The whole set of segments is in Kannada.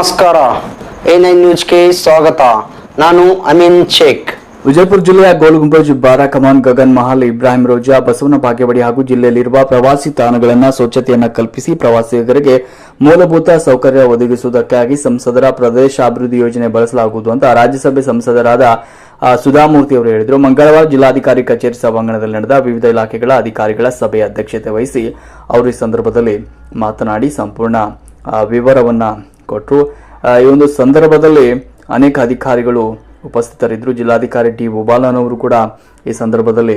ನಮಸ್ಕಾರ. A9 ನ್ಯೂಸ್ಗೆ ಸ್ವಾಗತ. ನಾನು ಅಮೀನ್ ಶೇಖ್. ವಿಜಯಪುರ ಜಿಲ್ಲೆಯ ಗೋಲ್ಗುಂಬಜ್, ಬಾರಾ ಕಮಾನ್, ಗಗನ್ ಮಹಲ್, ಇಬ್ರಾಹಿಂ ರೋಜಾ, ಬಸವನ ಬಾಗೇವಾಡಿ ಹಾಗೂ ಜಿಲ್ಲೆಯಲ್ಲಿರುವ ಪ್ರವಾಸಿ ತಾಣಗಳನ್ನು ಸ್ವಚ್ಛತೆಯನ್ನು ಕಲ್ಪಿಸಿ ಪ್ರವಾಸಿಗರಿಗೆ ಮೂಲಭೂತ ಸೌಕರ್ಯ ಒದಗಿಸುವುದಕ್ಕಾಗಿ ಸಂಸದರ ಪ್ರದೇಶಾಭಿವೃದ್ಧಿ ಯೋಜನೆ ಬಳಸಲಾಗುವುದು ಅಂತ ರಾಜ್ಯಸಭೆ ಸಂಸದರಾದ ಸುಧಾಮೂರ್ತಿ ಅವರು ಹೇಳಿದರು. ಮಂಗಳವಾರ ಜಿಲ್ಲಾಧಿಕಾರಿ ಕಚೇರಿ ಸಭಾಂಗಣದಲ್ಲಿ ನಡೆದ ವಿವಿಧ ಇಲಾಖೆಗಳ ಅಧಿಕಾರಿಗಳ ಸಭೆಯ ಅಧ್ಯಕ್ಷತೆ ವಹಿಸಿ ಅವರು ಈ ಸಂದರ್ಭದಲ್ಲಿ ಮಾತನಾಡಿ ಸಂಪೂರ್ಣ ವಿವರವನ್ನ ಕೊಟ್ಟರು. ಈ ಒಂದು ಸಂದರ್ಭದಲ್ಲಿ ಅನೇಕ ಅಧಿಕಾರಿಗಳು ಉಪಸ್ಥಿತರಿದ್ದರು. ಜಿಲ್ಲಾಧಿಕಾರಿ ಟಿ ಉಬಾಲನ್ ಅವರು ಕೂಡ ಈ ಸಂದರ್ಭದಲ್ಲಿ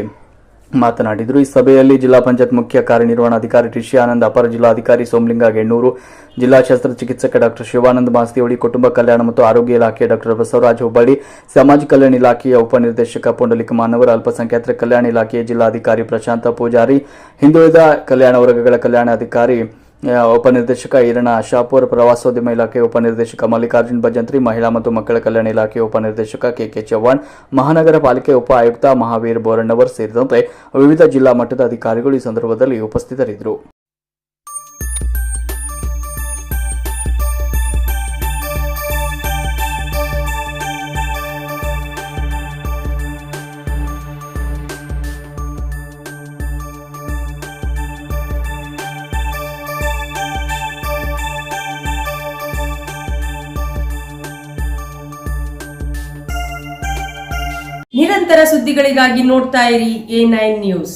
ಮಾತನಾಡಿದರು. ಈ ಸಭೆಯಲ್ಲಿ ಜಿಲ್ಲಾ ಪಂಚಾಯತ್ ಮುಖ್ಯ ಕಾರ್ಯನಿರ್ವಹಣಾಧಿಕಾರಿ ಟಿಶಿ ಆನಂದ್, ಅಪರ ಜಿಲ್ಲಾಧಿಕಾರಿ ಸೋಮಲಿಂಗ ಗೆಣ್ಣೂರು, ಜಿಲ್ಲಾ ಶಸ್ತ್ರಚಿಕಿತ್ಸಕ ಡಾಕ್ಟರ್ ಶಿವಾನಂದ ಮಾಸ್ತಿಹೊಳಿ, ಕುಟುಂಬ ಕಲ್ಯಾಣ ಮತ್ತು ಆರೋಗ್ಯ ಇಲಾಖೆ ಡಾಕ್ಟರ್ ಬಸವರಾಜ ಹುಬ್ಬಳ್ಳಿ, ಸಮಾಜ ಕಲ್ಯಾಣ ಇಲಾಖೆಯ ಉಪನಿರ್ದೇಶಕ ಪುಂಡಲಿಕ ಮಾನವರ, ಅಲ್ಪಸಂಖ್ಯಾತರ ಕಲ್ಯಾಣ ಇಲಾಖೆಯ ಜಿಲ್ಲಾಧಿಕಾರಿ ಪ್ರಶಾಂತ ಪೂಜಾರಿ, ಹಿಂದುಳಿದ ಕಲ್ಯಾಣ ವರ್ಗಗಳ ಕಲ್ಯಾಣಾಧಿಕಾರಿ ಉಪನಿರ್ದೇಶಕ ಈರಣ್ಣ ಆಶಾಪುರ್, ಪ್ರವಾಸೋದ್ಯಮ ಇಲಾಖೆ ಉಪನಿರ್ದೇಶಕ ಮಲ್ಲಿಕಾರ್ಜುನ್ ಭಜಂತ್ರಿ, ಮಹಿಳಾ ಮತ್ತು ಮಕ್ಕಳ ಕಲ್ಯಾಣ ಇಲಾಖೆ ಉಪನಿರ್ದೇಶಕ ಕೆಕೆ ಚವ್ಹಾಣ್, ಮಹಾನಗರ ಪಾಲಿಕೆ ಉಪ ಆಯುಕ್ತ ಮಹಾವೀರ್ ಬೋರಣ್ಣವರ್ ಸೇರಿದಂತೆ ವಿವಿಧ ಜಿಲ್ಲಾ ಮಟ್ಟದ ಅಧಿಕಾರಿಗಳು ಈ ಸಂದರ್ಭದಲ್ಲಿ ಉಪಸ್ಥಿತರಿದ್ದರು. ನಿರಂತರ ಸುದ್ದಿಗಳಿಗಾಗಿ ನೋಡ್ತಾ ಇರಿ A9 ನ್ಯೂಸ್.